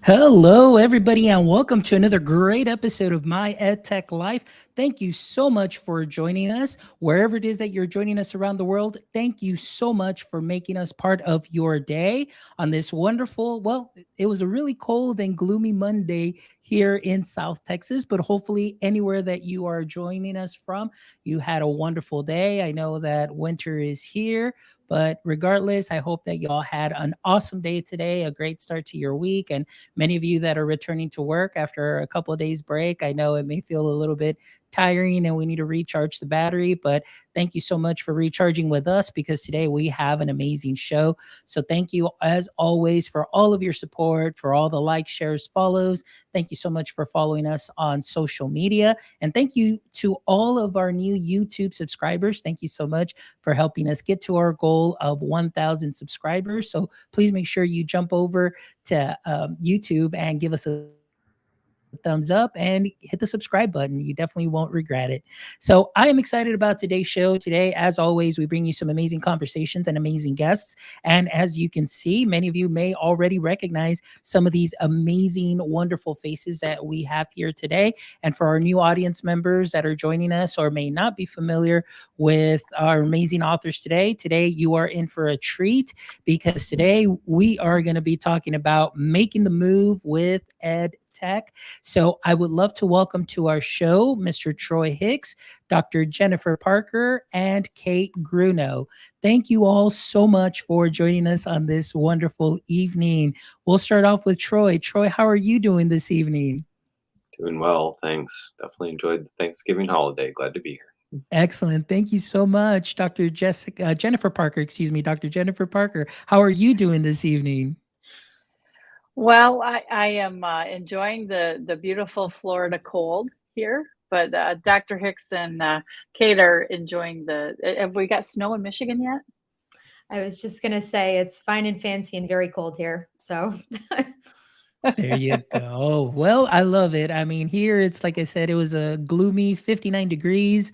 Hello, everybody, and welcome to another great episode of My EdTech Life. Thank you so much for joining us. Wherever it is that you're joining us around the world, thank you so much for making us part of your day on this wonderful, it was a really cold and gloomy Monday here in South Texas, but hopefully anywhere that you are joining us from, you had a wonderful day. I know that winter is here. But regardless, I hope that y'all had an awesome day today, a great start to your week. And many of you that are returning to work after a couple of days break, I know it may feel a little bit tiring and we need to recharge the battery, but thank you so much for recharging with us because today we have an amazing show. So thank you as always for all of your support, for all the likes, shares, follows. Thank you so much for following us on social media. And thank you to all of our new YouTube subscribers. Thank you so much for helping us get to our goal of 1,000 subscribers. So please make sure you jump over to YouTube and give us a thumbs up and hit the subscribe button. You definitely won't regret it. So I am excited about today's show. Today, as always, we bring you some amazing conversations and amazing guests. And as you can see, many of you may already recognize some of these amazing, wonderful faces that we have here today. And for our new audience members that are joining us or may not be familiar with our amazing authors today you are in for a treat because today we are going to be talking about making the move with EdTech. So I would love to welcome to our show Mr. Troy Hicks, Dr. Jennifer Parker, and Kate Grunow. Thank you all so much for joining us on this wonderful evening. We'll start off with Troy. Troy, how are you doing this evening? Doing well, thanks. Definitely enjoyed the Thanksgiving holiday. Glad to be here. Excellent. Thank you so much, Jennifer Parker, Dr. Jennifer Parker. How are you doing this evening? Well, I am enjoying the beautiful Florida cold here, but Dr. Hicks and Kate are enjoying have we got snow in Michigan yet? I was just going to say it's fine and fancy and very cold here. So There you go. Well, I love it. I mean, here it's like I said, it was a gloomy 59 degrees,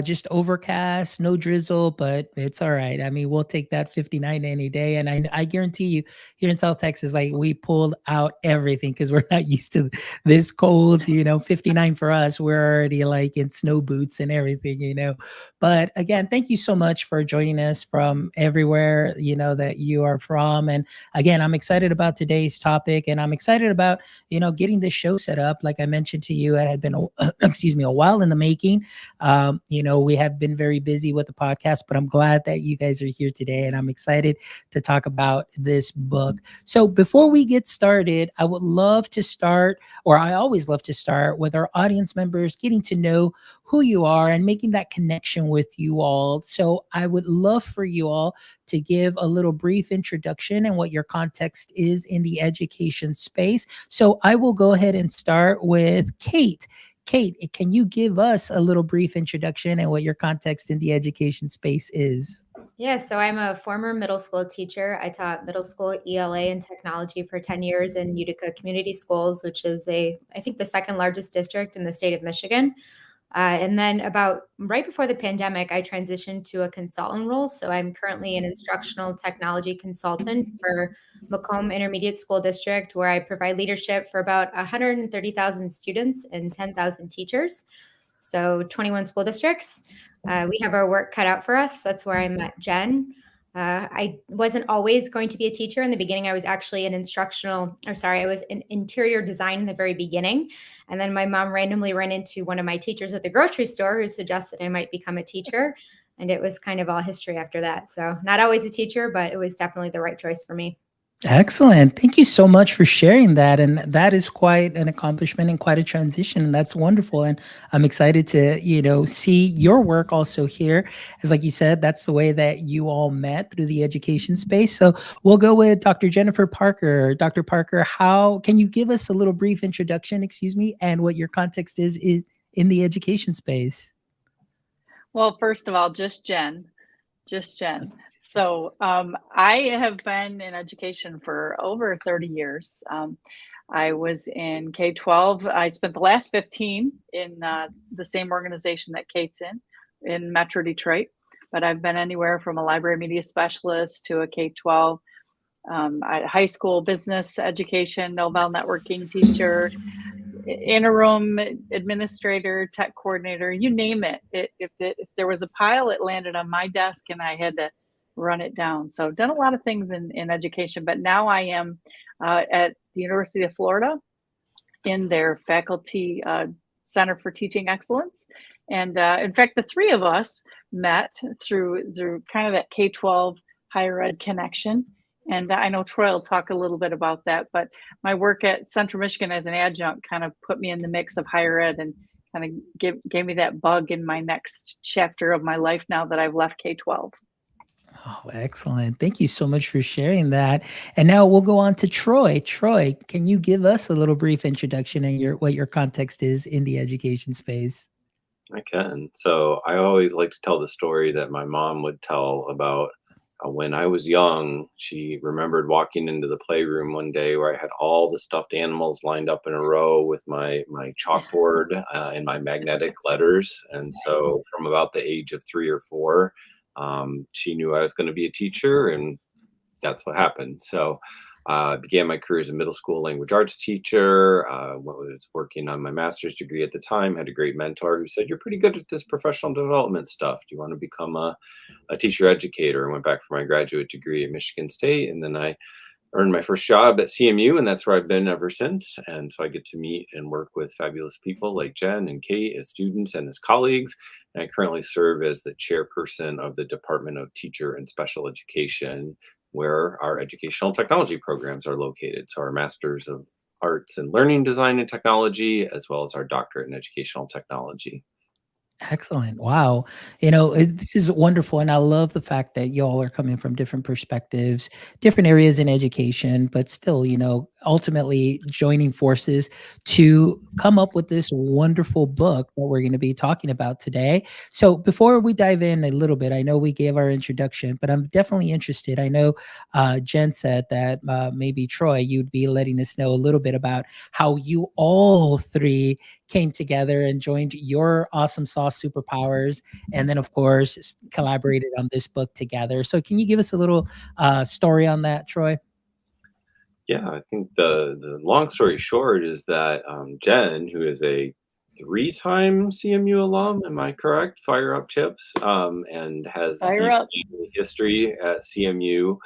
just overcast, no drizzle, but it's all right. I mean, we'll take that 59 any day. And I guarantee you, here in South Texas, like we pulled out everything because we're not used to this cold, 59 for us. We're already like in snow boots and everything. But again, thank you so much for joining us from everywhere, that you are from. And again, I'm excited about today's topic and I'm excited about, getting this show set up. Like I mentioned to you, it had been, a while in the making. We have been very busy with the podcast, but I'm glad that you guys are here today and I'm excited to talk about this book. So before we get started, I always love to start with our audience members, getting to know who you are and making that connection with you all. So I would love for you all to give a little brief introduction and what your context is in the education space. So I will go ahead and start with Kate. Kate, can you give us a little brief introduction and what your context in the education space is? Yeah, so I'm a former middle school teacher. I taught middle school ELA and technology for 10 years in Utica Community Schools, which is I think the second largest district in the state of Michigan. And then about right before the pandemic, I transitioned to a consultant role. So I'm currently an instructional technology consultant for Macomb Intermediate School District, where I provide leadership for about 130,000 students and 10,000 teachers. So 21 school districts. We have our work cut out for us. That's where I met Jen. I wasn't always going to be a teacher. In the beginning, I was actually I was in interior design in the very beginning. And then my mom randomly ran into one of my teachers at the grocery store who suggested I might become a teacher. And it was kind of all history after that. So not always a teacher, but it was definitely the right choice for me. Excellent. Thank you so much for sharing that. And that is quite an accomplishment and quite a transition. And that's wonderful. And I'm excited to, see your work also here. As like you said, that's the way that you all met through the education space. So we'll go with Dr. Jennifer Parker. Dr. Parker, how can you give us a little brief introduction, and what your context is in the education space? Well, first of all, just Jen. So I have been in education for over 30 years. I was in K-12. I spent the last 15 in the same organization that Kate's in Metro Detroit. But I've been anywhere from a library media specialist to a K-12 high school business education, Nobel networking teacher, interim administrator, tech coordinator, you name it. If there was a pile, it landed on my desk and I had to run it down. So done a lot of things in education, but now I am at the University of Florida in their faculty Center for Teaching Excellence. And in fact, the three of us met through kind of that K-12 higher ed connection. And I know Troy will talk a little bit about that, but my work at Central Michigan as an adjunct kind of put me in the mix of higher ed and kind of gave me that bug in my next chapter of my life now that I've left K-12. Oh, excellent. Thank you so much for sharing that. And now we'll go on to Troy. Troy, can you give us a little brief introduction and what your context is in the education space? I can. So I always like to tell the story that my mom would tell about when I was young. She remembered walking into the playroom one day where I had all the stuffed animals lined up in a row with my chalkboard and my magnetic letters. And so from about the age of 3 or 4, she knew I was going to be a teacher, and that's what happened. So I began my career as a middle school language arts teacher. Was working on my master's degree at the time. Had a great mentor who said, "You're pretty good at this professional development stuff. Do you want to become a teacher educator?" I went back for my graduate degree at Michigan State, and then I earned my first job at CMU, and that's where I've been ever since. And so I get to meet and work with fabulous people like Jen and Kate as students and as colleagues. And I currently serve as the chairperson of the Department of Teacher and Special Education, where our educational technology programs are located. So our Masters of Arts in Learning Design and Technology, as well as our Doctorate in Educational Technology. Excellent. Wow. This is wonderful. And I love the fact that y'all are coming from different perspectives, different areas in education, but still, ultimately joining forces to come up with this wonderful book that we're going to be talking about today. So before we dive in a little bit, I know we gave our introduction, but I'm definitely interested. I know Jen said that maybe Troy, you'd be letting us know a little bit about how you all three came together and joined your awesome sauce superpowers, and then of course collaborated on this book together. So can you give us a little story on that, Troy? Yeah, I think the long story short is that Jen, who is a 3-time CMU alum, am I correct? Fire up, Chips, and has Fire deep up. family history at CMU.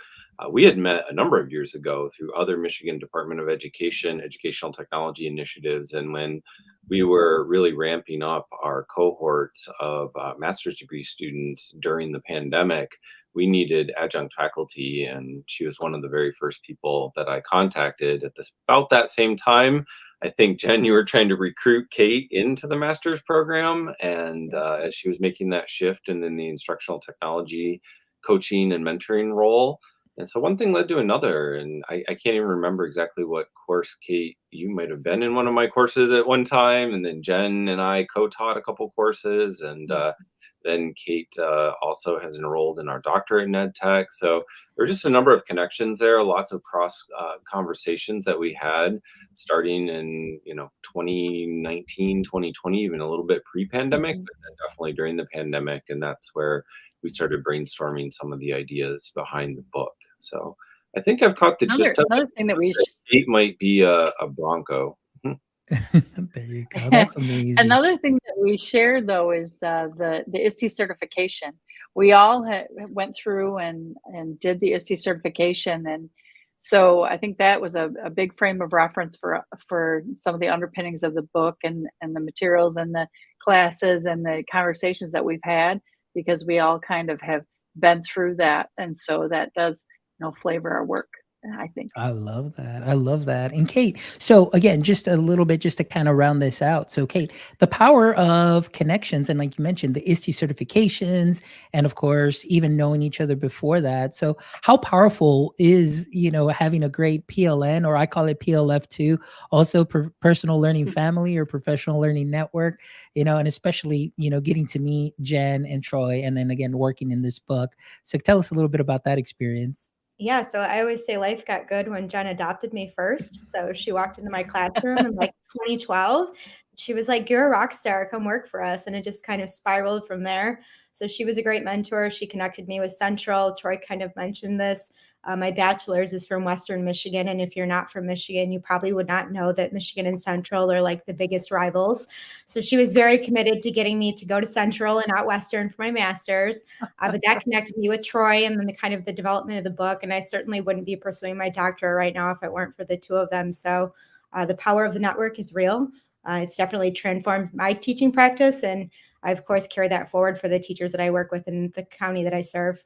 We had met a number of years ago through other Michigan Department of Education, educational technology initiatives. And when we were really ramping up our cohorts of master's degree students during the pandemic, we needed adjunct faculty. And she was one of the very first people that I contacted at about that same time. I think, Jen, you were trying to recruit Kate into the master's program. And as she was making that shift and then the instructional technology coaching and mentoring role. And so one thing led to another, and I can't even remember exactly what course, Kate, you might have been in one of my courses at one time, and then Jen and I co-taught a couple courses, and then Kate also has enrolled in our doctorate in EdTech. So there were just a number of connections there, lots of cross conversations that we had starting in 2019, 2020, even a little bit pre-pandemic, but then definitely during the pandemic, and that's where we started brainstorming some of the ideas behind the book. So I think I've caught the gist of Another it. thing that we Kate might be a Bronco. There you go. That's amazing. Another thing that we share though is the ISTE certification. We all went through and did the ISTE certification, and so I think that was a big frame of reference for some of the underpinnings of the book and the materials and the classes and the conversations that we've had, because we all kind of have been through that, and so that does flavor our work, I think. I love that. I love that. And Kate, so again, just a little bit, just to kind of round this out. So Kate, the power of connections, and like you mentioned, the ISTE certifications, and of course, even knowing each other before that. So how powerful is, having a great PLN, or I call it PLF too, also personal learning family or professional learning network, and especially, getting to meet Jen and Troy, and then again, working in this book. So tell us a little bit about that experience. Yeah, so I always say life got good when Jen adopted me first. So she walked into my classroom in like 2012. She was like, "You're a rock star, come work for us." And it just kind of spiraled from there. So she was a great mentor. She connected me with Central. Troy kind of mentioned this. My bachelor's is from Western Michigan. And if you're not from Michigan, you probably would not know that Michigan and Central are like the biggest rivals. So she was very committed to getting me to go to Central and not Western for my master's. But that connected me with Troy and then the development of the book. And I certainly wouldn't be pursuing my doctorate right now if it weren't for the two of them. So the power of the network is real. It's definitely transformed my teaching practice. And I, of course, carry that forward for the teachers that I work with in the county that I serve.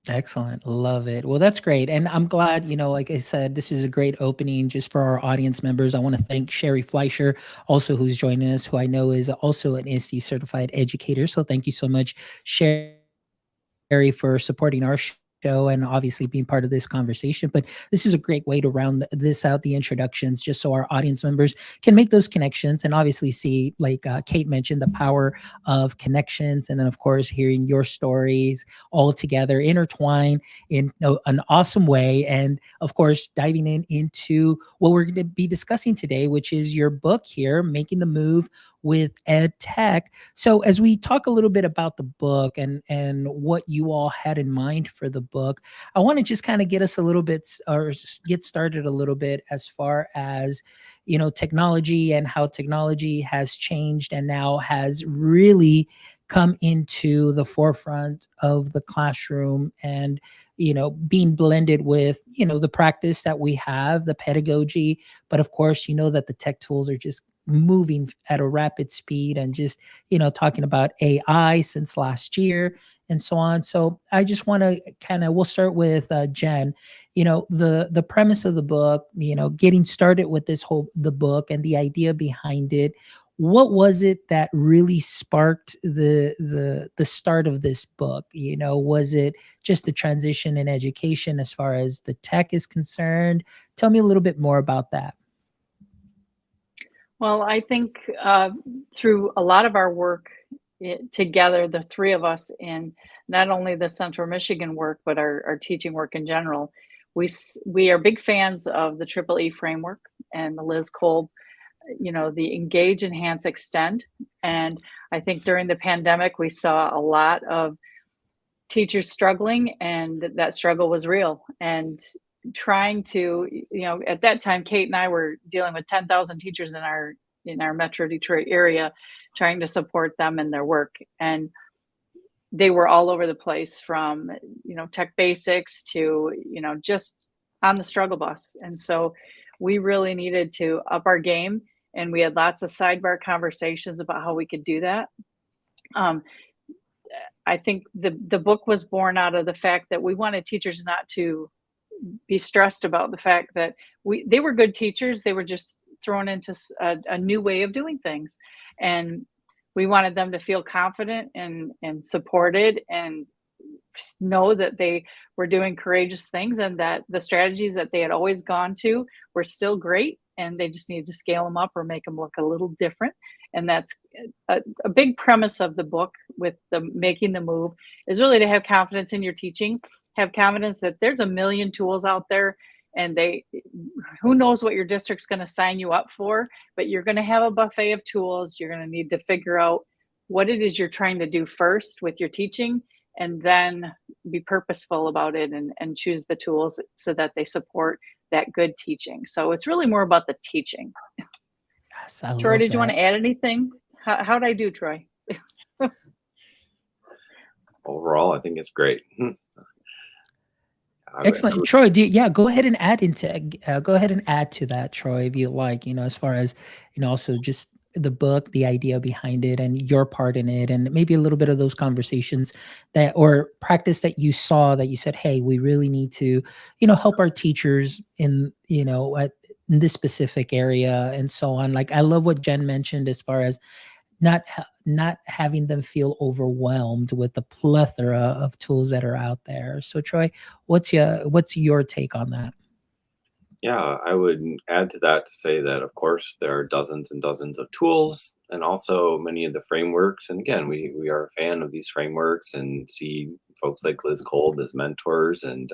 Excellent. Love it. Well, that's great. And I'm glad, like I said, this is a great opening just for our audience members. I want to thank Sherry Fleischer, also who's joining us, who I know is also an ISTE certified educator. So thank you so much, Sherry, for supporting our show and obviously being part of this conversation. But this is a great way to round this out, the introductions, just so our audience members can make those connections and obviously see, like Kate mentioned, the power of connections. And then, of course, hearing your stories all together, intertwined in an awesome way. And of course, diving into what we're going to be discussing today, which is your book here, Making the Move with EdTech. So as we talk a little bit about the book and what you all had in mind for the book, I want to just kind of get us a little bit, or just get started a little bit as far as, technology and how technology has changed and now has really come into the forefront of the classroom and, being blended with, the practice that we have, the pedagogy. But of course, that the tech tools are just moving at a rapid speed and just, talking about AI since last year and so on. So I just want to we'll start with Jen, the premise of the book, getting started with the book and the idea behind it. What was it that really sparked the start of this book? Was it just the transition in education as far as the tech is concerned? Tell me a little bit more about that. Well, I think through a lot of our work together, the three of us, in not only the Central Michigan work, but our teaching work in general, we are big fans of the Triple E framework and the Liz Kolb, the engage, enhance, extend. And I think during the pandemic, we saw a lot of teachers struggling, and that struggle was real. And trying to, at that time, Kate and I were dealing with 10,000 teachers in our Metro Detroit area, trying to support them in their work. And they were all over the place, from, tech basics to, just on the struggle bus. And so we really needed to up our game. And we had lots of sidebar conversations about how we could do that. I think the book was born out of the fact that we wanted teachers not to be stressed about the fact that they were good teachers. They were just thrown into a new way of doing things. And we wanted them to feel confident and supported and know that they were doing courageous things, and that the strategies that they had always gone to were still great, and they just needed to scale them up or make them look a little different. And that's a big premise of the book, with the Making the Move, is really to have confidence in your teaching, have confidence that there's a million tools out there, and who knows what your district's going to sign you up for, but you're going to have a buffet of tools. You're going to need to figure out what it is you're trying to do first with your teaching, and then be purposeful about it and choose the tools so that they support that good teaching. So it's really more about the teaching. Yes, Troy, did you want to add anything? How'd I do, Troy? Overall, I think it's great. Excellent. Troy, go ahead and add to that, Troy, if you like, as far as, also just the book, the idea behind it and your part in it, and maybe a little bit of those conversations or practice that you saw that you said, hey, we really need to, help our teachers in this specific area and so on. Like, I love what Jen mentioned as far as not having them feel overwhelmed with the plethora of tools that are out there. So Troy, what's your take on that? Yeah, I would add to that to say that, of course, there are dozens and dozens of tools, and also many of the frameworks. And again, we are a fan of these frameworks and see folks like Liz Kolb as mentors and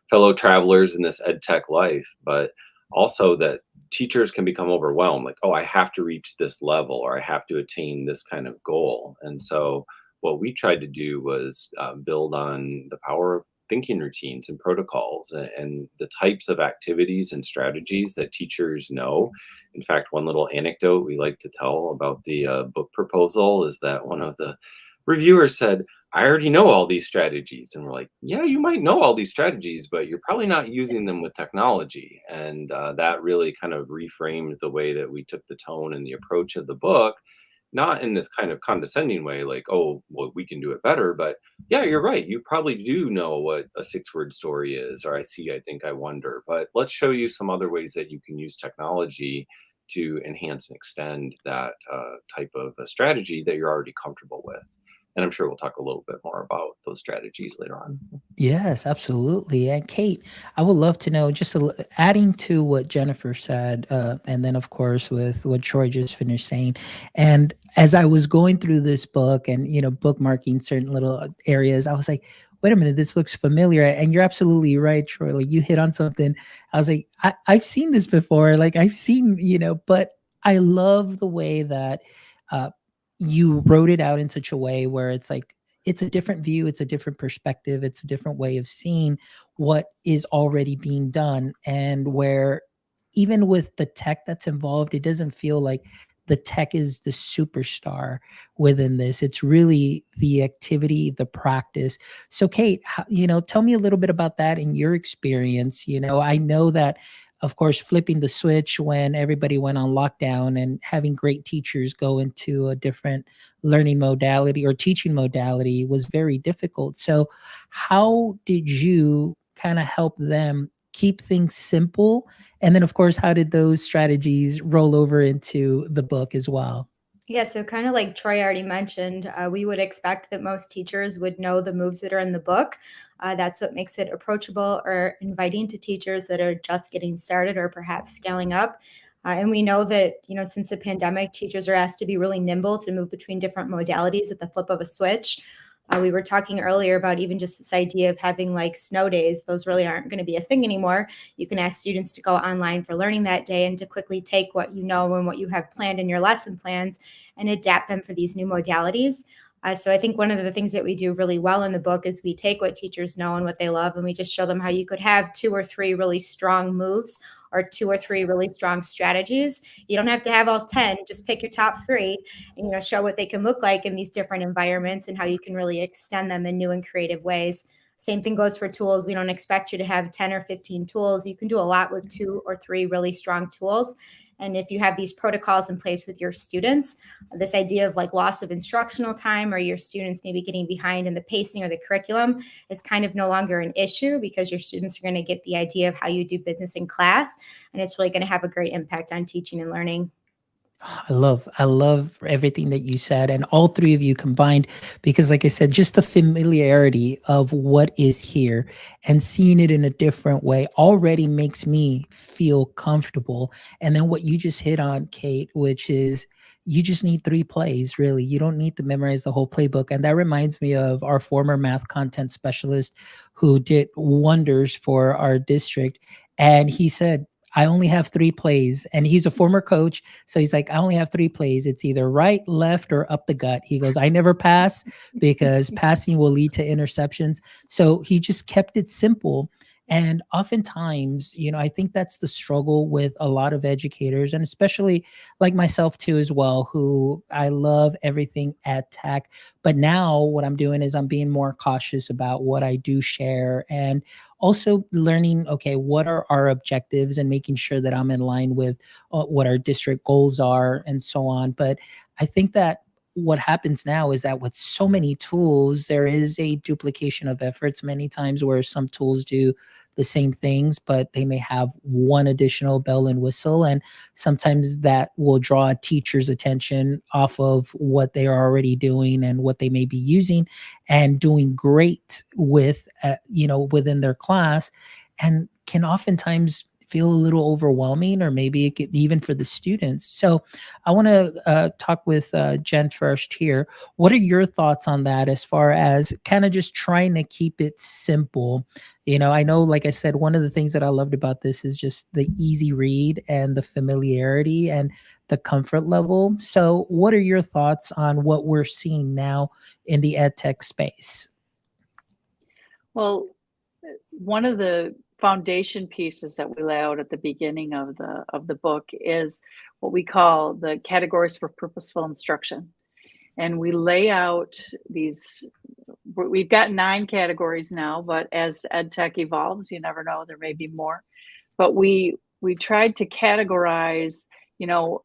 fellow travelers in this EdTech life. But also that teachers can become overwhelmed, like, oh, I have to reach this level, or I have to attain this kind of goal. And so what we tried to do was build on the power of thinking routines and protocols and the types of activities and strategies that teachers know. In fact, one little anecdote we like to tell about the book proposal is that one of the reviewers said, I already know all these strategies. And we're like, yeah, you might know all these strategies, but you're probably not using them with technology. And that really kind of reframed the way that we took the tone and the approach of the book, not in this kind of condescending way, like, oh, well, we can do it better. But yeah, you're right. You probably do know what a 6-word story is, or I see, I think, I wonder. But let's show you some other ways that you can use technology to enhance and extend that type of a strategy that you're already comfortable with. And I'm sure we'll talk a little bit more about those strategies later on. Yes, absolutely. And Kate, I would love to know, just adding to what Jennifer said, and then of course with what Troy just finished saying. And as I was going through this book and bookmarking certain little areas, I was like, wait a minute, this looks familiar. And you're absolutely right, Troy. Like, you hit on something. I was like, I've seen this before. Like, I've seen, but I love the way that uh, you wrote it out in such a way where it's like, it's a different view, it's a different perspective, it's a different way of seeing what is already being done. And where even with the tech that's involved, it doesn't feel like the tech is the superstar within this. It's really the activity, the practice. So Kate, tell me a little bit about that in your experience. I know that, of course, flipping the switch when everybody went on lockdown and having great teachers go into a different learning modality or teaching modality was very difficult. So how did you kind of help them keep things simple? And then, of course, how did those strategies roll over into the book as well? Yeah, so kind of like Troy already mentioned, we would expect that most teachers would know the moves that are in the book. That's what makes it approachable or inviting to teachers that are just getting started or perhaps scaling up. And we know that, since the pandemic, teachers are asked to be really nimble to move between different modalities at the flip of a switch. We were talking earlier about even just this idea of having like snow days. Those really aren't going to be a thing anymore. You can ask students to go online for learning that day and to quickly take what you know and what you have planned in your lesson plans and adapt them for these new modalities. So I think one of the things that we do really well in the book is we take what teachers know and what they love, and we just show them how you could have 2 or 3 really strong moves or 2 or 3 really strong strategies. You don't have to have all 10, just pick your top 3 and, show what they can look like in these different environments and how you can really extend them in new and creative ways. Same thing goes for tools. We don't expect you to have 10 or 15 tools. You can do a lot with 2 or 3 really strong tools. And if you have these protocols in place with your students, this idea of like loss of instructional time or your students maybe getting behind in the pacing or the curriculum is kind of no longer an issue, because your students are going to get the idea of how you do business in class. And it's really going to have a great impact on teaching and learning. I love everything that you said, and all 3 of you combined, because like I said, just the familiarity of what is here and seeing it in a different way already makes me feel comfortable. And then what you just hit on, Kate, which is you just need 3 plays, really. You don't need to memorize the whole playbook. And that reminds me of our former math content specialist who did wonders for our district. And he said, I only have 3 plays. And he's a former coach. So he's like, I only have 3 plays. It's either right, left, or up the gut. He goes, I never pass because passing will lead to interceptions. So he just kept it simple. And oftentimes, I think that's the struggle with a lot of educators, and especially like myself too, as well, who I love everything EdTech. But now what I'm doing is I'm being more cautious about what I do share, and also learning, okay, what are our objectives, and making sure that I'm in line with what our district goals are and so on. But I think that what happens now is that with so many tools, there is a duplication of efforts many times, where some tools do the same things, but they may have one additional bell and whistle. And sometimes that will draw a teacher's attention off of what they are already doing and what they may be using and doing great with, within their class, and can oftentimes feel a little overwhelming, or maybe it could, even for the students. So I want to talk with Jen first here. What are your thoughts on that, as far as kind of just trying to keep it simple? I know, like I said, one of the things that I loved about this is just the easy read and the familiarity and the comfort level. So what are your thoughts on what we're seeing now in the EdTech space? Well, one of the foundation pieces that we lay out at the beginning of the book is what we call the categories for purposeful instruction. And we lay out these, we've got 9 categories now, but as EdTech evolves, you never know, there may be more. But we tried to categorize, you know,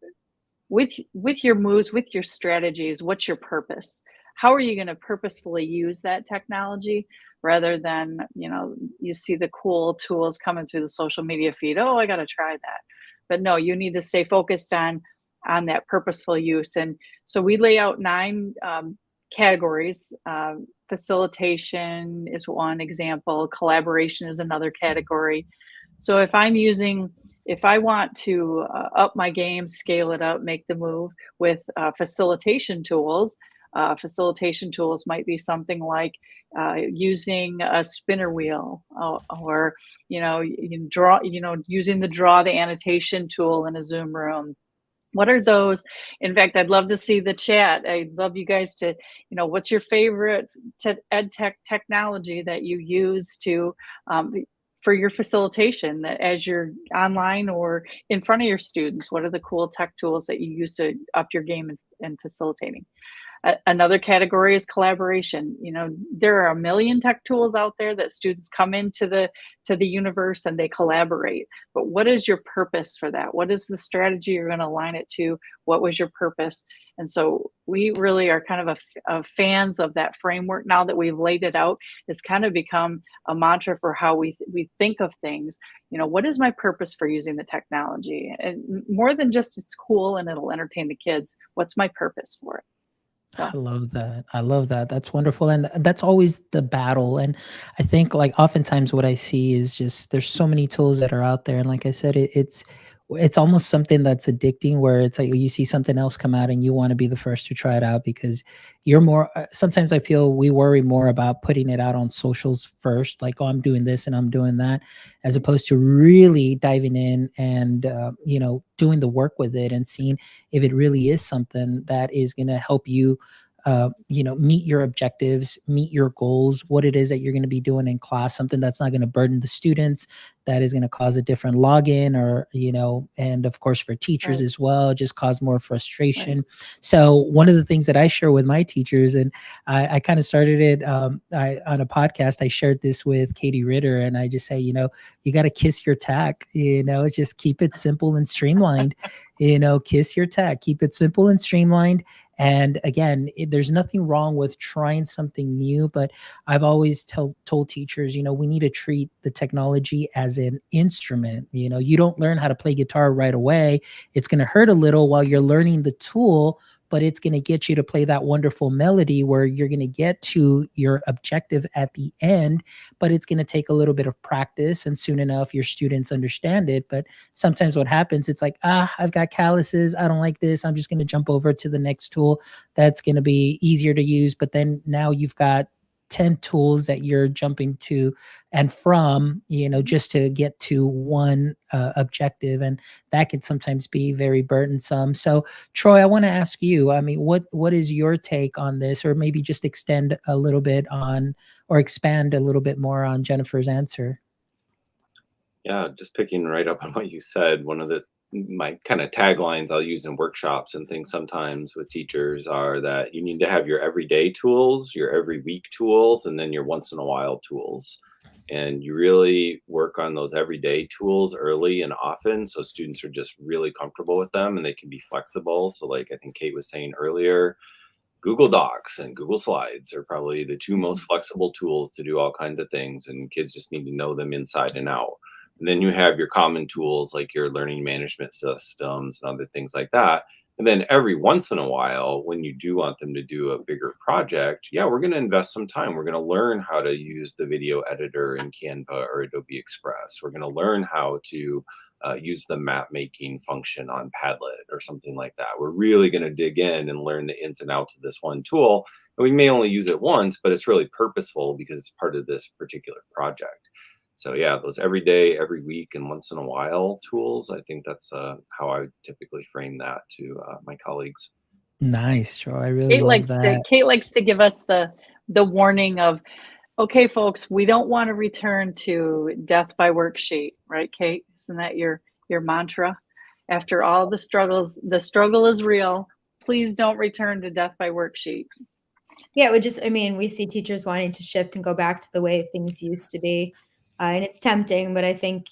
with your moves, with your strategies, what's your purpose? How are you going to purposefully use that technology rather than, you know, you see the cool tools coming through the social media feed. Oh, I got to try that. But no, you need to stay focused on that purposeful use. And so we lay out 9 categories. Facilitation is one example. Collaboration is another category. So if I want to up my game, scale it up, make the move with facilitation tools might be something like using a spinner wheel or, using the draw the annotation tool in a Zoom room. What are those? In fact, I'd love to see the chat. I'd love you guys to, what's your favorite EdTech technology that you use to for your facilitation, that as you're online or in front of your students? What are the cool tech tools that you use to up your game in facilitating? Another category is collaboration. There are a million tech tools out there that students come into the universe and they collaborate. But what is your purpose for that? What is the strategy you're going to align it to? What was your purpose? And so we really are kind of fans of that framework now that we've laid it out. It's kind of become a mantra for how we think of things. What is my purpose for using the technology? And more than just it's cool and it'll entertain the kids, what's my purpose for it? So. I love that. That's wonderful. And that's always the battle. And I think like oftentimes what I see is just there's so many tools that are out there. And like I said, it's almost something that's addicting, where it's like you see something else come out and you want to be the first to try it out because you're more, sometimes I feel we worry more about putting it out on socials first, like, oh, I'm doing this and I'm doing that, as opposed to really diving in and, doing the work with it and seeing if it really is something that is going to help you, meet your objectives, meet your goals, what it is that you're going to be doing in class, something that's not going to burden the students, that is going to cause a different login or, and of course for teachers Right. as well, just cause more frustration. Right. So one of the things that I share with my teachers, and I kind of started it on a podcast, I shared this with Katie Ritter, and I just say, you got to kiss your tech, just keep it simple and streamlined, kiss your tech, keep it simple and streamlined. And again, there's nothing wrong with trying something new, but I've always told teachers, we need to treat the technology as an instrument. You don't learn how to play guitar right away. It's going to hurt a little while you're learning the tool, but it's going to get you to play that wonderful melody where you're going to get to your objective at the end, but it's going to take a little bit of practice, and soon enough your students understand it. But sometimes what happens, it's like, I've got calluses, I don't like this, I'm just going to jump over to the next tool that's going to be easier to use. But then now you've got 10 tools that you're jumping to and from, just to get to one objective. And that can sometimes be very burdensome. So Troy, I want to ask you, what is your take on this, or maybe just extend a little bit on, or expand a little bit more on Jennifer's answer? Yeah, just picking right up on what you said, one of my kind of taglines I'll use in workshops and things sometimes with teachers are that you need to have your everyday tools, your every week tools, and then your once in a while tools. And you really work on those everyday tools early and often, so students are just really comfortable with them and they can be flexible. So like I think Kate was saying earlier, Google Docs and Google Slides are probably the 2 most flexible tools to do all kinds of things, and kids just need to know them inside and out. And then you have your common tools like your learning management systems and other things like that. And then every once in a while, when you do want them to do a bigger project, we're going to invest some time. We're going to learn how to use the video editor in Canva or Adobe Express. We're going to learn how to use the map making function on Padlet or something like that. We're really going to dig in and learn the ins and outs of this one tool. And we may only use it once, but it's really purposeful because it's part of this particular project. So those every day, every week, and once in a while tools, I think that's how I typically frame that to my colleagues. Nice, Troy. I really love that. Kate likes to give us the warning of, Okay, folks, we don't want to return to death by worksheet, right, Kate? Isn't that your mantra? After all the struggles, the struggle is real. Please don't return to death by worksheet. Yeah, we see teachers wanting to shift and go back to the way things used to be. And it's tempting, but I think,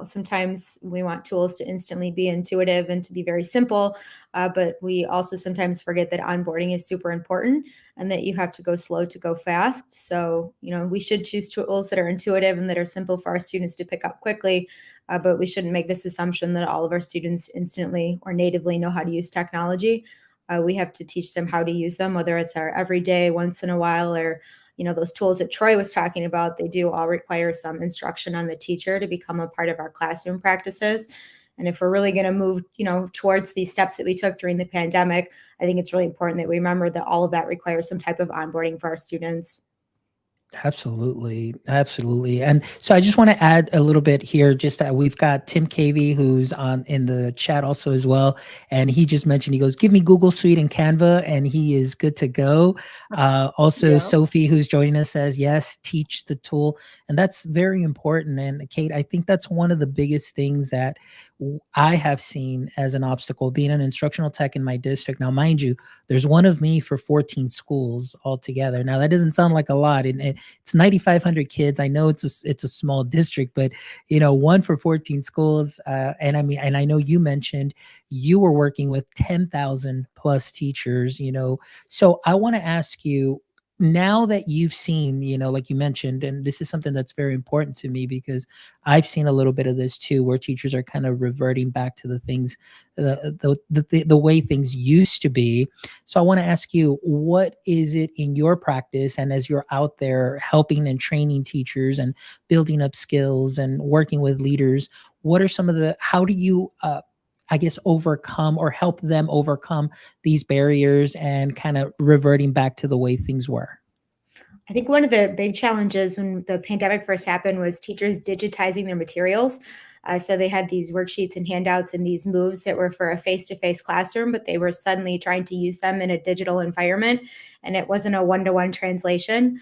sometimes we want tools to instantly be intuitive and to be very simple. But we also sometimes forget that onboarding is super important and that you have to go slow to go fast. So, we should choose tools that are intuitive and that are simple for our students to pick up quickly. But we shouldn't make this assumption that all of our students instantly or natively know how to use technology. We have to teach them how to use them, whether it's our everyday, once in a while, or those tools that Troy was talking about. They do all require some instruction on the teacher to become a part of our classroom practices. And if we're really going to move, towards these steps that we took during the pandemic, I think it's really important that we remember that all of that requires some type of onboarding for our students. Absolutely. Absolutely. And so I just want to add a little bit here. Just that we've got Tim Cavey, who's on in the chat also as well. And he just mentioned, he goes, give me Google Suite and Canva, and he is good to go. Also, Yeah. Sophie, who's joining us, says, yes, teach the tool. And that's very important. And Kate, I think that's one of the biggest things that I have seen as an obstacle, being an instructional tech in my district. Now, mind you, there's one of me for 14 schools altogether. Now, that doesn't sound like a lot. And it's 9,500 kids. I know it's a small district, but one for 14 schools. And I know you mentioned you were working with 10,000 plus teachers. So I want to ask you, now that you've seen, like you mentioned, and this is something that's very important to me because I've seen a little bit of this too, where teachers are kind of reverting back to the things, the way things used to be. So I want to ask you, what is it in your practice, and as you're out there helping and training teachers and building up skills and working with leaders, what are some of how do you, I guess, overcome or help them overcome these barriers and kind of reverting back to the way things were? I think one of the big challenges when the pandemic first happened was teachers digitizing their materials. So they had these worksheets and handouts and these moves that were for a face-to-face classroom, but they were suddenly trying to use them in a digital environment, and it wasn't a one-to-one translation.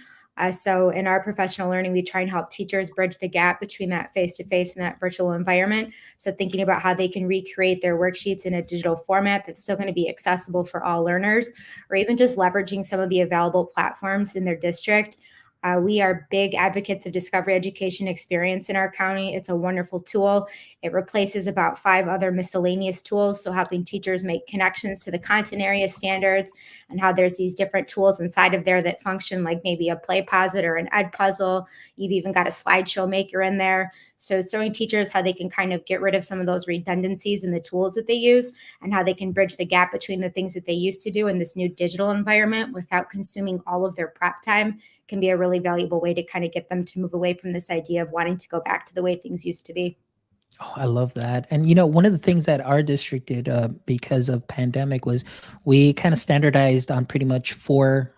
So in our professional learning, we try and help teachers bridge the gap between that face-to-face and that virtual environment. So thinking about how they can recreate their worksheets in a digital format that's still going to be accessible for all learners, or even just leveraging some of the available platforms in their district. We are big advocates of Discovery Education Experience in our county. It's a wonderful tool. It replaces about 5 other miscellaneous tools, so helping teachers make connections to the content area standards and how there's these different tools inside of there that function like maybe a PlayPosit or an Edpuzzle. You've even got a slideshow maker in there. So it's showing teachers how they can kind of get rid of some of those redundancies in the tools that they use and how they can bridge the gap between the things that they used to do in this new digital environment without consuming all of their prep time. Can be a really valuable way to kind of get them to move away from this idea of wanting to go back to the way things used to be. Oh, I love that. And one of the things that our district did because of pandemic was we kind of standardized on pretty much 4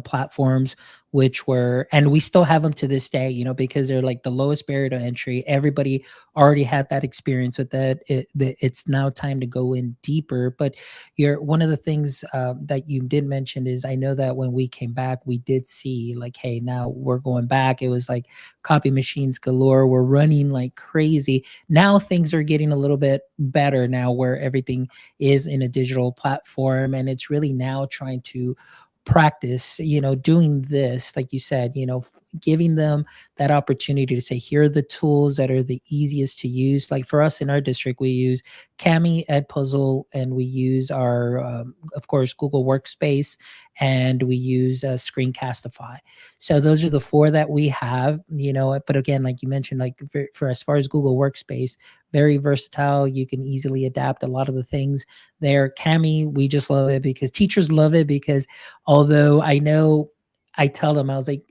platforms, which were, and we still have them to this day, because they're like the lowest barrier to entry. Everybody already had that experience with that. It's now time to go in deeper. But one of the things that you did mention is, I know that when we came back, we did see like, hey, now we're going back. It was like copy machines galore. We're running like crazy. Now things are getting a little bit better now, where everything is in a digital platform, and it's really now trying to practice, doing this, like you said, giving them that opportunity to say, here are the tools that are the easiest to use. Like for us in our district, we use Kami, Edpuzzle, and we use our, of course, Google Workspace, and we use Screencastify. So those are the 4 that we have, but again, like you mentioned, like for as far as Google Workspace, very versatile. You can easily adapt a lot of the things there. Kami, we just love it because teachers love it, because although I know, I tell them, I was like,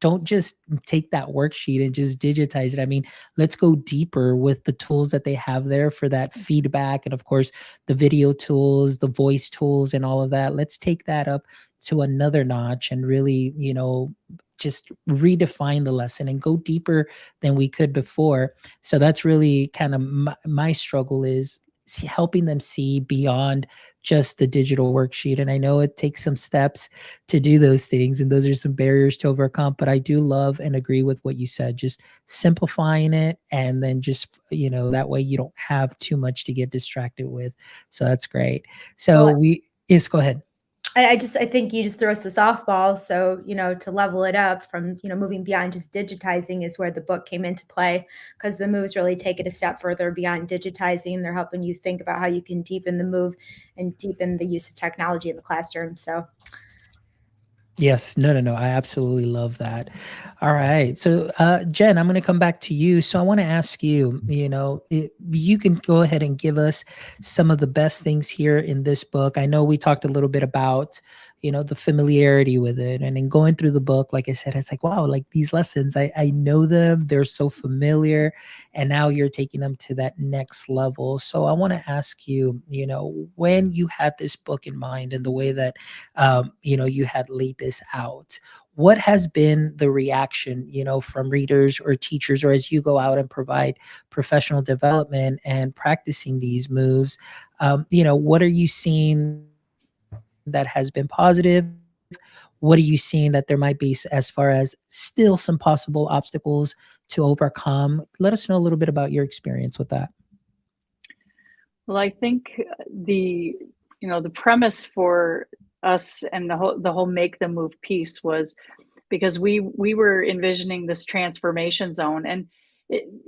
don't just take that worksheet and just digitize it. I mean, let's go deeper with the tools that they have there for that feedback. And of course, the video tools, the voice tools, and all of that. Let's take that up to another notch and really, just redefine the lesson and go deeper than we could before. So that's really kind of my struggle, is helping them see beyond just the digital worksheet. And I know it takes some steps to do those things, and those are some barriers to overcome, but I do love and agree with what you said, just simplifying it, and then just, that way you don't have too much to get distracted with. So that's great. So go ahead. I think you just throw us the softball. So, to level it up from, moving beyond just digitizing is where the book came into play, because the moves really take it a step further beyond digitizing. They're helping you think about how you can deepen the move and deepen the use of technology in the classroom. So yes, no. I absolutely love that. All right. So, Jen, I'm going to come back to you. So I want to ask you, you can go ahead and give us some of the best things here in this book. I know we talked a little bit about, the familiarity with it, and in going through the book, like I said, it's like, wow, like these lessons, I know them, they're so familiar, and now you're taking them to that next level. So I want to ask you, when you had this book in mind and the way that, you had laid this out, what has been the reaction, from readers or teachers, or as you go out and provide professional development and practicing these moves, what are you seeing that has been positive? What are you seeing that there might be as far as still some possible obstacles to overcome? Let us know a little bit about your experience with that. Well, I think the premise for us and the whole make the move piece was because we were envisioning this transformation zone, and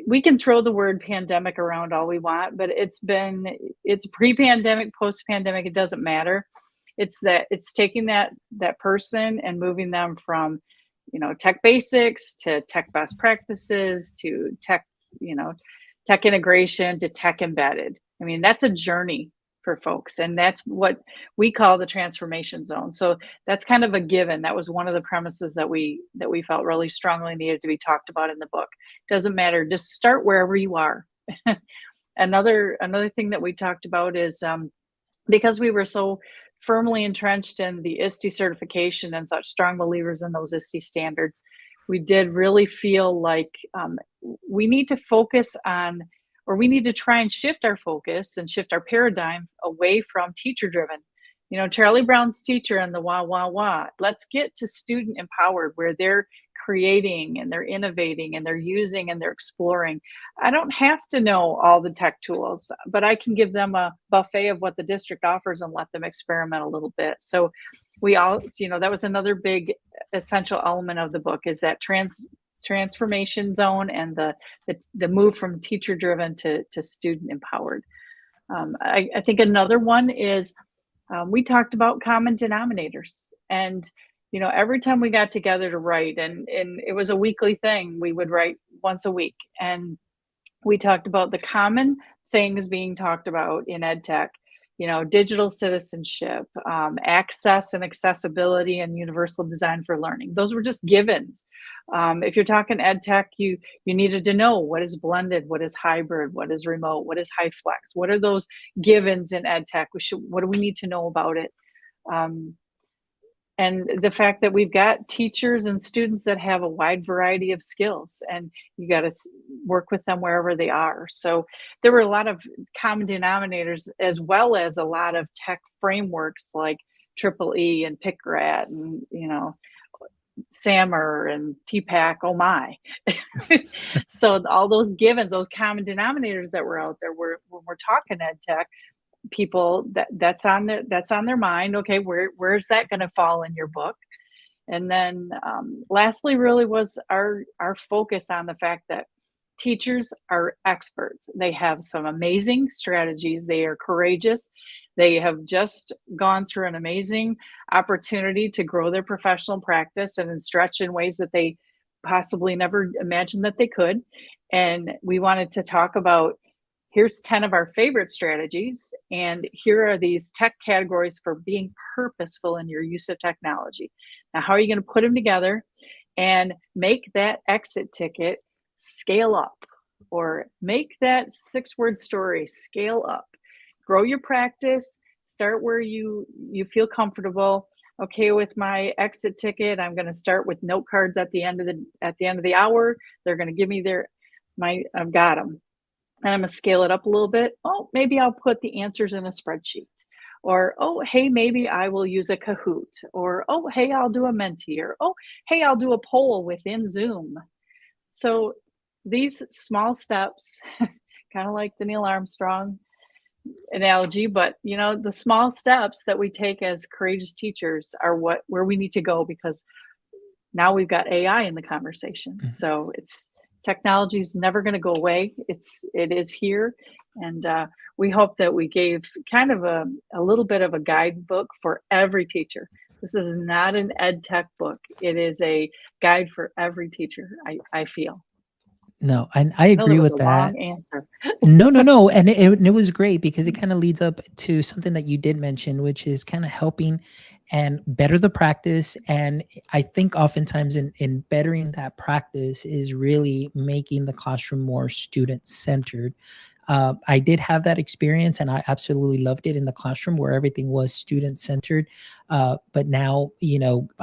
we can throw the word pandemic around all we want, but it's pre-pandemic, post-pandemic, it doesn't matter. It's taking that person and moving them from, tech basics to tech best practices to tech integration to tech embedded. I mean, that's a journey for folks, and that's what we call the transformation zone. So that's kind of a given. That was one of the premises that we felt really strongly needed to be talked about in the book. Doesn't matter, just start wherever you are. Another thing that we talked about is because we were so firmly entrenched in the ISTE certification and such strong believers in those ISTE standards, we did really feel like we need to focus on, or we need to try and shift our focus and shift our paradigm away from teacher driven. Charlie Brown's teacher and the wah, wah, wah. Let's get to student empowered, where they're creating and they're innovating and they're using and they're exploring. I don't have to know all the tech tools, but I can give them a buffet of what the district offers and let them experiment a little bit. So we all, that was another big essential element of the book, is that transformation zone and the move from teacher driven to student empowered. I think another one is we talked about common denominators, and every time we got together to write, and it was a weekly thing, we would write once a week, and we talked about the common things being talked about in EdTech, digital citizenship, access and accessibility, and universal design for learning. Those were just givens. If you're talking EdTech, you needed to know what is blended, what is hybrid, what is remote, what is high flex, what are those givens in EdTech? What do we need to know about it? And the fact that we've got teachers and students that have a wide variety of skills, and you got to work with them wherever they are. So there were a lot of common denominators, as well as a lot of tech frameworks like Triple E and PICRAT and, SAMR and TPAC, oh my. So all those givens, those common denominators that were out there, when we're talking EdTech, people that's on their mind. Okay, where's that going to fall in your book? And then lastly really was our focus on the fact that teachers are experts. They have some amazing strategies. They are courageous. They have just gone through an amazing opportunity to grow their professional practice and stretch in ways that they possibly never imagined that they could. And we wanted to talk about, here's 10 of our favorite strategies, and here are these tech categories for being purposeful in your use of technology. Now, how are you going to put them together and make that exit ticket scale up, or make that 6-word story scale up? Grow your practice, start where you feel comfortable. Okay, with my exit ticket, I'm going to start with note cards at the end of the hour. They're going to give me I've got them. and I'm going to scale it up a little bit. Oh, maybe I'll put the answers in a spreadsheet. Or, oh, hey, maybe I will use a Kahoot. Or, oh, hey, I'll do a Menti. Or, oh, hey, I'll do a poll within Zoom. So these small steps, kind of like the Neil Armstrong analogy, but the small steps that we take as courageous teachers are where we need to go, because now we've got AI in the conversation. So technology is never going to go away. It is here. And we hope that we gave kind of a little bit of a guidebook for every teacher. This is not an EdTech book. It is a guide for every teacher, I feel. No, and I agree with that. Long answer. No. And it was great, because it kind of leads up to something that you did mention, which is kind of helping and better the practice. And I think oftentimes in bettering that practice is really making the classroom more student-centered. I did have that experience, and I absolutely loved it in the classroom where everything was student-centered. But now,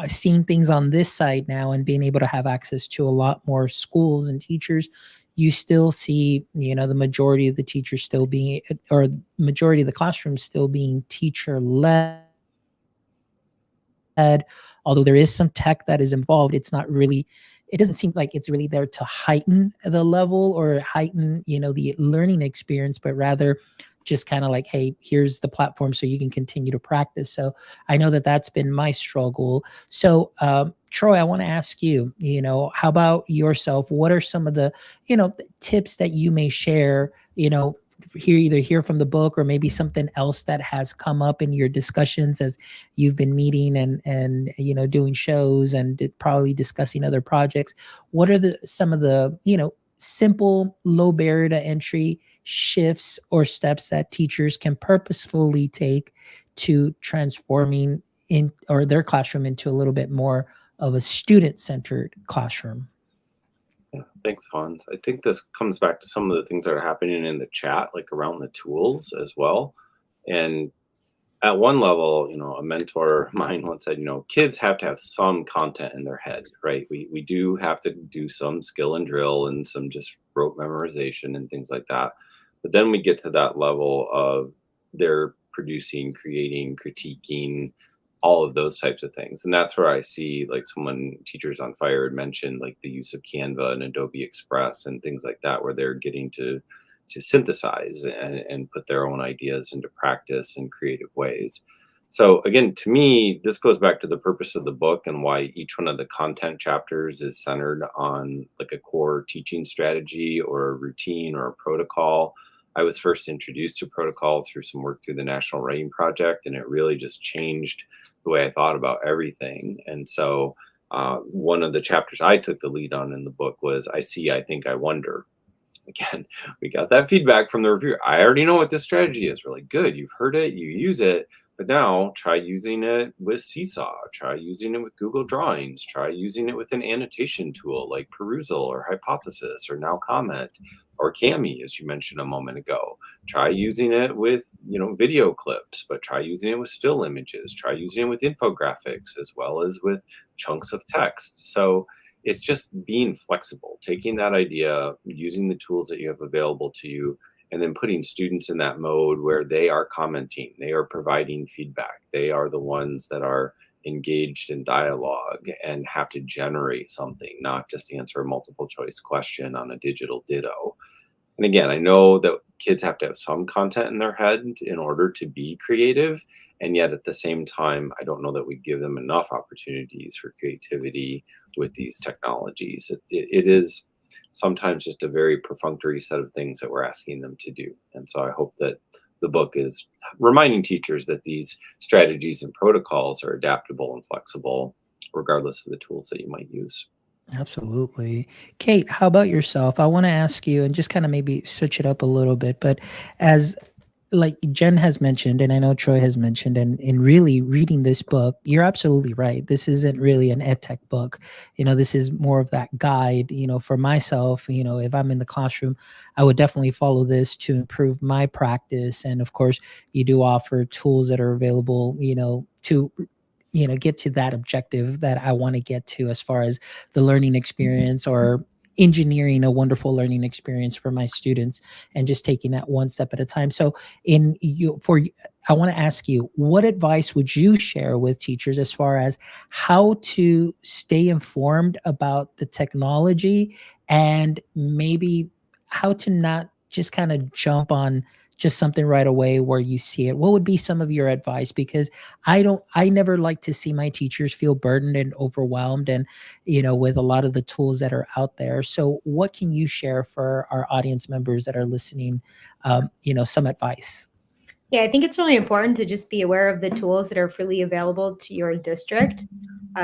seeing things on this side now and being able to have access to a lot more schools and teachers, you still see, the majority of the teachers still being, or majority of the classrooms still being teacher-led. Although there is some tech that is involved, it doesn't seem like it's really there to heighten the level or heighten, the learning experience, but rather just kind of like, hey, here's the platform so you can continue to practice. So I know that that's been my struggle. So Troy, I want to ask you, how about yourself? What are some of the, tips that you may share, hear from the book, or maybe something else that has come up in your discussions as you've been meeting and doing shows and probably discussing other projects? What are some of the simple, low barrier to entry shifts or steps that teachers can purposefully take to transforming their classroom into a little bit more of a student-centered classroom? Yeah, thanks, Hans. I think this comes back to some of the things that are happening in the chat, like around the tools as well. And at one level, a mentor of mine once said, kids have to have some content in their head, right? We do have to do some skill and drill and some just rote memorization and things like that. But then we get to that level of they're producing, creating, critiquing, all of those types of things. And that's where I see, like, someone, Teachers on Fire, had mentioned, like, the use of Canva and Adobe Express and things like that, where they're getting to synthesize and put their own ideas into practice in creative ways. So again, to me, this goes back to the purpose of the book and why each one of the content chapters is centered on like a core teaching strategy or a routine or a protocol. I was first introduced to protocol through some work through the National Writing Project, and it really just changed the way I thought about everything. And so one of the chapters I took the lead on in the book was I See, I Think, I Wonder. Again, we got that feedback from the reviewer. I already know what this strategy is. Really good. You've heard it, you use it, but now try using it with Seesaw, try using it with Google Drawings, try using it with an annotation tool like Perusal or Hypothesis or Now Comment or Cami, as you mentioned a moment ago. Try using it with, video clips, but try using it with still images, try using it with infographics as well as with chunks of text. So it's just being flexible, taking that idea, using the tools that you have available to you, and then putting students in that mode where they are commenting, they are providing feedback, they are the ones that are engaged in dialogue and have to generate something, not just answer a multiple choice question on a digital ditto. And again, I know that kids have to have some content in their head in order to be creative. And yet at the same time, I don't know that we give them enough opportunities for creativity with these technologies. It is sometimes just a very perfunctory set of things that we're asking them to do. And so I hope that the book is reminding teachers that these strategies and protocols are adaptable and flexible, regardless of the tools that you might use. Absolutely. Kate, how about yourself? I want to ask you, and just kind of maybe switch it up a little bit, but as like Jen has mentioned, and I know Troy has mentioned, and in really reading this book, you're absolutely right. This isn't really an EdTech book. This is more of that guide, for myself, if I'm in the classroom, I would definitely follow this to improve my practice. And of course, you do offer tools that are available, to get to that objective that I want to get to as far as the learning experience or engineering a wonderful learning experience for my students and just taking that one step at a time. So I want to ask you, what advice would you share with teachers as far as how to stay informed about the technology, and maybe how to not just kind of jump on just something right away where you see it? What would be some of your advice? Because I never like to see my teachers feel burdened and overwhelmed, and with a lot of the tools that are out there. So what can you share for our audience members that are listening, some advice? Yeah, I think it's really important to just be aware of the tools that are freely available to your district,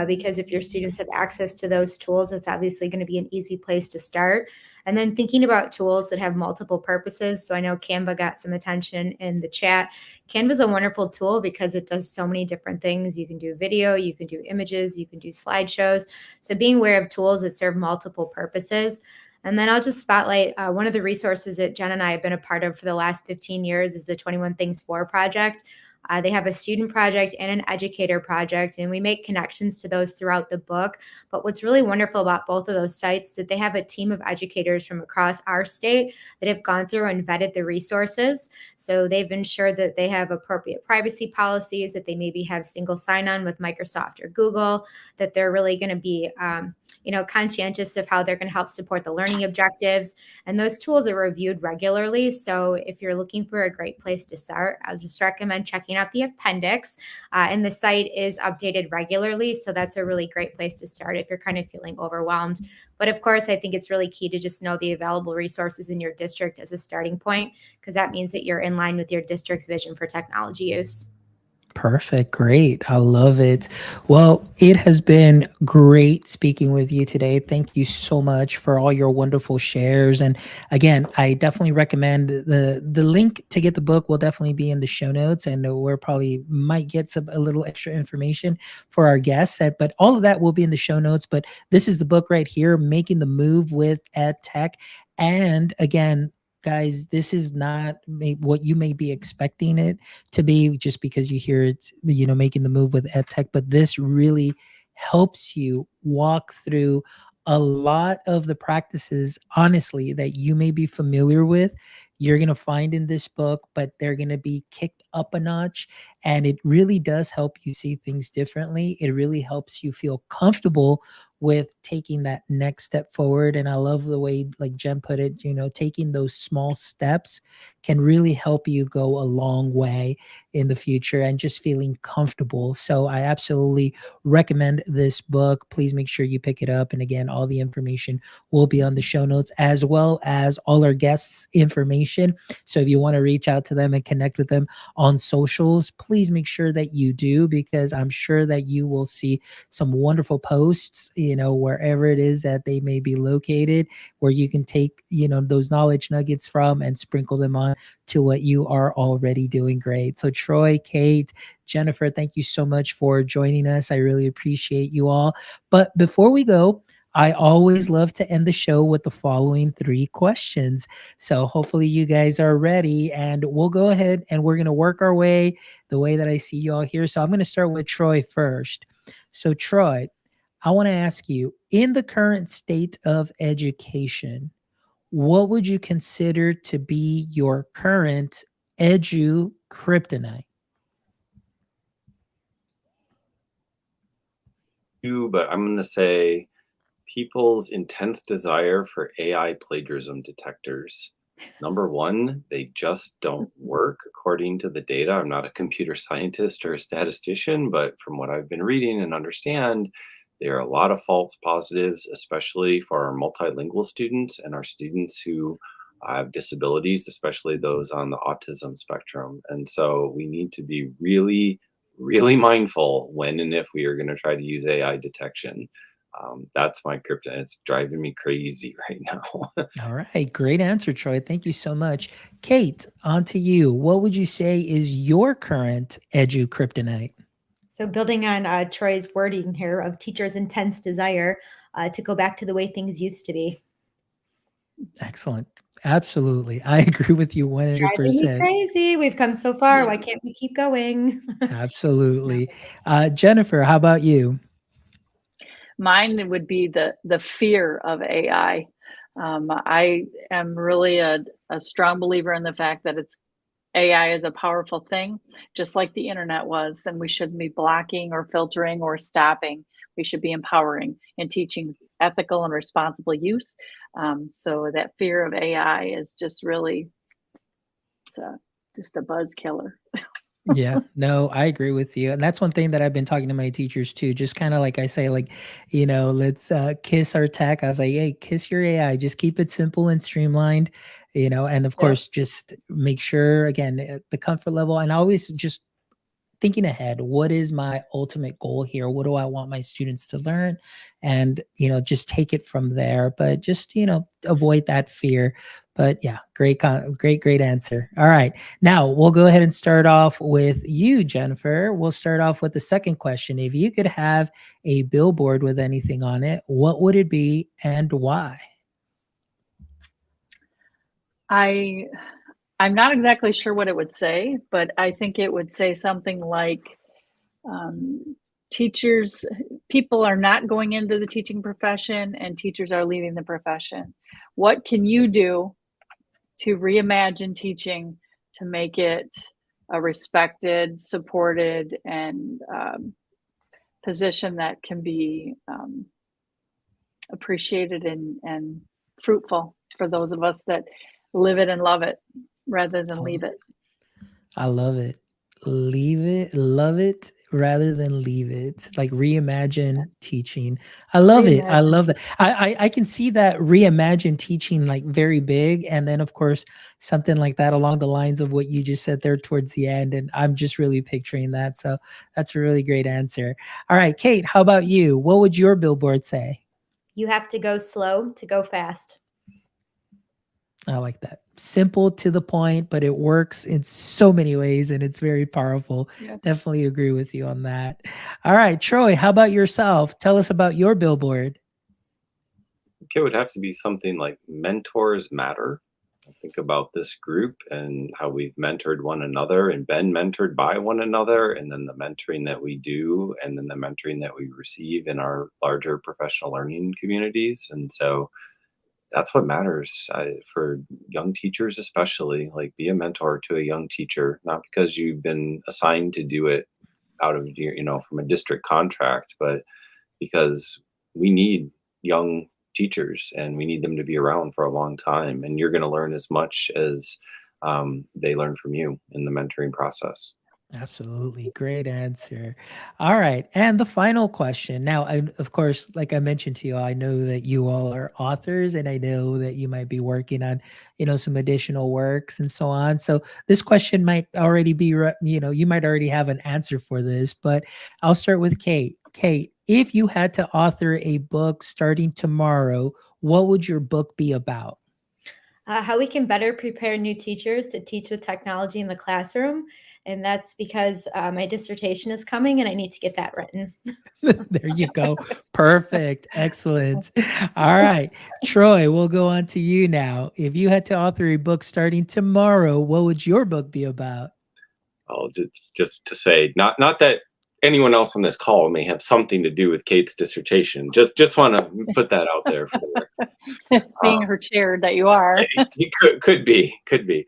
because if your students have access to those tools, it's obviously going to be an easy place to start. And then thinking about tools that have multiple purposes. So I know Canva got some attention in the chat. Canva is a wonderful tool because it does so many different things. You can do video, you can do images, you can do slideshows. So being aware of tools that serve multiple purposes. And then I'll just spotlight one of the resources that Jen and I have been a part of for the last 15 years is the 21 Things For project. They have a student project and an educator project, and we make connections to those throughout the book. But what's really wonderful about both of those sites is that they have a team of educators from across our state that have gone through and vetted the resources. So they've ensured that they have appropriate privacy policies, that they maybe have single sign-on with Microsoft or Google, that they're really going to be conscientious of how they're going to help support the learning objectives. And those tools are reviewed regularly. So if you're looking for a great place to start, I would just recommend checking out the appendix. And the site is updated regularly. So that's a really great place to start if you're kind of feeling overwhelmed. But of course, I think it's really key to just know the available resources in your district as a starting point, because that means that you're in line with your district's vision for technology use. Perfect. Great. I love it. Well, it has been great speaking with you today. Thank you so much for all your wonderful shares. And again, I definitely recommend the link to get the book will definitely be in the show notes, and we're probably might get a little extra information for our guests. But all of that will be in the show notes. But this is the book right here, Making the Move with EdTech. And again, guys, this is not what you may be expecting it to be just because you hear it's, making the move with EdTech, but this really helps you walk through a lot of the practices, honestly, that you may be familiar with. You're going to find in this book, but they're going to be kicked up a notch. And it really does help you see things differently. It really helps you feel comfortable with taking that next step forward. And I love the way, like Jen put it, taking those small steps can really help you go a long way in the future and just feeling comfortable. So I absolutely recommend this book. Please make sure you pick it up. And again, all the information will be on the show notes, as well as all our guests' information. So if you want to reach out to them and connect with them on socials, please make sure that you do, because I'm sure that you will see some wonderful posts, wherever it is that they may be located, where you can take, those knowledge nuggets from and sprinkle them on to what you are already doing great. So Troy, Kate, Jennifer, thank you so much for joining us. I really appreciate you all. But before we go, I always love to end the show with the following 3 questions. So hopefully you guys are ready, and we'll go ahead and we're going to work our way the way that I see you all here. So I'm going to start with Troy first. So Troy, I want to ask you, in the current state of education, what would you consider to be your current edu kryptonite? But I'm going to say people's intense desire for AI plagiarism detectors. Number one, they just don't work according to the data. I'm not a computer scientist or a statistician, but from what I've been reading and understand, there are a lot of false positives, especially for our multilingual students and our students who have disabilities, especially those on the autism spectrum. And so we need to be really, really mindful when and if we are going to try to use AI detection. That's my kryptonite. It's driving me crazy right now. All right. Great answer, Troy. Thank you so much. Kate, on to you. What would you say is your current edu kryptonite? So building on Troy's wording here of teachers' intense desire to go back to the way things used to be. Excellent. Absolutely. I agree with you 100%. Driving me crazy. We've come so far. Why can't we keep going? Absolutely. Jennifer, how about you? Mine would be the fear of AI. I am really a strong believer in the fact that AI is a powerful thing, just like the internet was, and we shouldn't be blocking or filtering or stopping. We should be empowering and teaching ethical and responsible use. So that fear of AI is just really, just a buzz killer. Yeah, no, I agree with you. And that's one thing that I've been talking to my teachers too. Just kind of like I say, like, let's kiss our tech. I was like, hey, kiss your AI. Just keep it simple and streamlined, and of Yep. course, just make sure, again, the comfort level. And always just thinking ahead, what is my ultimate goal here? What do I want my students to learn? And, just take it from there, but just, avoid that fear. But yeah, great answer. All right. Now we'll go ahead and start off with you, Jennifer. We'll start off with the second question. If you could have a billboard with anything on it, what would it be and why? I'm not exactly sure what it would say, but I think it would say something like, people are not going into the teaching profession and teachers are leaving the profession. What can you do to reimagine teaching to make it a respected, supported, and position that can be appreciated and fruitful for those of us that live it and love it rather than leave it. I love it. Leave it, love it rather than leave it. Like reimagine teaching. I love it. I Reimagine love that. I can see that reimagine teaching like very big. And then of course, something like that along the lines of what you just said there towards the end. And I'm just really picturing that. So that's a really great answer. All right, Kate, how about you? What would your billboard say? You have to go slow to go fast. I like that. Simple to the point, but it works in so many ways and it's very powerful. Yeah. Definitely agree with you on that. All right, Troy, how about yourself? Tell us about your billboard. It would have to be something like mentors matter. I think about this group and how we've mentored one another and been mentored by one another, and then the mentoring that we do, and then the mentoring that we receive in our larger professional learning communities. And so that's what matters for young teachers, especially. Like, be a mentor to a young teacher, not because you've been assigned to do it out of your, from a district contract, but because we need young teachers and we need them to be around for a long time. And you're going to learn as much as they learn from you in the mentoring process. Absolutely. Great answer. All right. And the final question. Now, of course, like I mentioned to you, I know that you all are authors and I know that you might be working on, some additional works and so on. So this question might already be, you might already have an answer for this, but I'll start with Kate. Kate, if you had to author a book starting tomorrow, what would your book be about? How we can better prepare new teachers to teach with technology in the classroom. And that's because my dissertation is coming and I need to get that written. There you go. Perfect. Excellent. All right. Troy, we'll go on to you now. If you had to author a book starting tomorrow, what would your book be about? Oh, just to say, not that anyone else on this call may have something to do with Kate's dissertation. Just want to put that out there for being her chair that you are. It could be.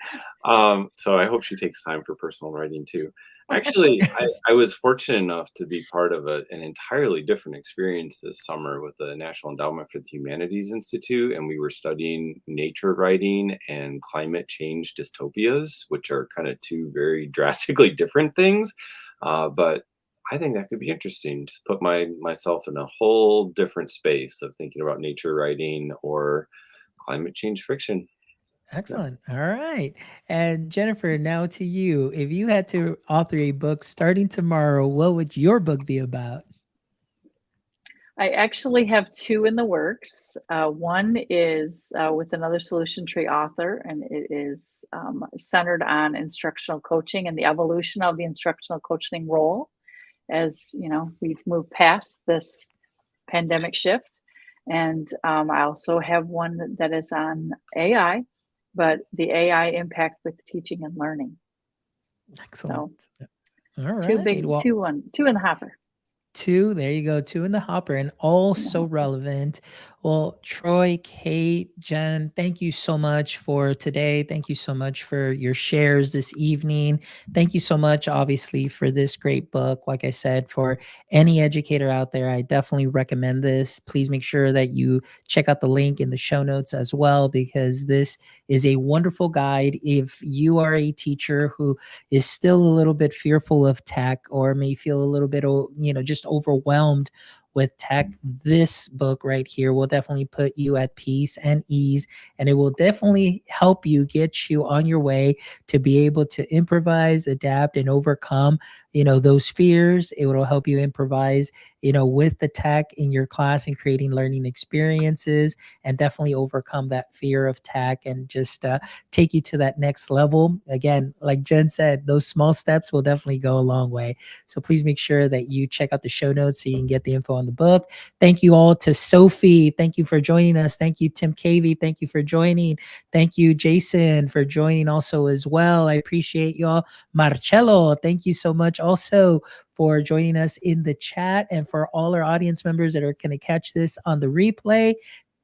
So I hope she takes time for personal writing too. Actually, I was fortunate enough to be part of an entirely different experience this summer with the National Endowment for the Humanities Institute, and we were studying nature writing and climate change dystopias, which are kind of two very drastically different things. But I think that could be interesting. Just put myself in a whole different space of thinking about nature writing or climate change fiction. Excellent. All right. And Jennifer, now to you. If you had to author a book starting tomorrow, what would your book be about? I actually have two in the works. One is with another solution tree author, and it is centered on instructional coaching and the evolution of the instructional coaching role. As you know, we've moved past this pandemic shift. And I also have one that is on AI, but the AI impact with teaching and learning. Excellent. So all right. two in the hopper. Two, there you go, two in the hopper, and all so relevant. Well, Troy, Kate, Jen, thank you so much for today. Thank you so much for your shares this evening. Thank you so much, obviously, for this great book. Like I said, for any educator out there, I definitely recommend this. Please make sure that you check out the link in the show notes as well, because this is a wonderful guide. If you are a teacher who is still a little bit fearful of tech, or may feel a little bit, just overwhelmed with tech, this book right here will definitely put you at peace and ease, and it will definitely help you, get you on your way to be able to improvise, adapt, and overcome those fears. It will help you improvise with the tech in your class and creating learning experiences, and definitely overcome that fear of tech, and just take you to that next level. Again, like Jen said, those small steps will definitely go a long way. So please make sure that you check out the show notes so you can get the info on the book. Thank you all to Sophie. Thank you for joining us. Thank you, Tim Cavey. Thank you for joining. Thank you, Jason, for joining also as well. I appreciate y'all. Marcello, thank you so much also for joining us in the chat, and for all our audience members that are going to catch this on the replay.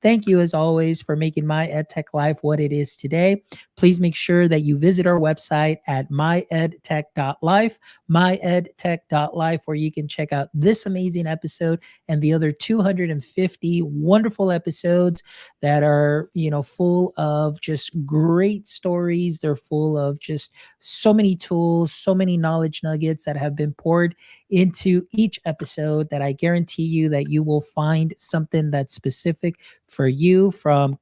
Thank you, as always, for making my EdTech life what it is today. Please make sure that you visit our website at myedtech.life, myedtech.life, where you can check out this amazing episode and the other 250 wonderful episodes that are, full of just great stories. They're full of just so many tools, so many knowledge nuggets that have been poured into each episode, that I guarantee you that you will find something that's specific for you, from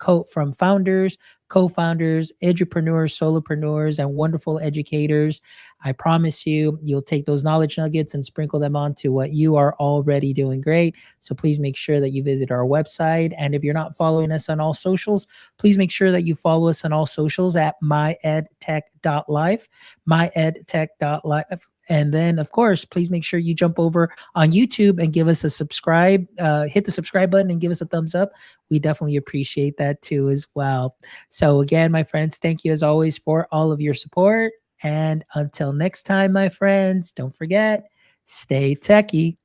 founders, co-founders, edupreneurs, solopreneurs, and wonderful educators. I promise you'll take those knowledge nuggets and sprinkle them onto what you are already doing great. So please make sure that you visit our website. And if you're not following us on all socials, please make sure that you follow us on all socials at myedtech.life, myedtech.life. And then, of course, please make sure you jump over on YouTube and give us a subscribe, hit the subscribe button and give us a thumbs up. We definitely appreciate that too as well. So again, my friends, thank you as always for all of your support. And until next time, my friends, don't forget, stay techie.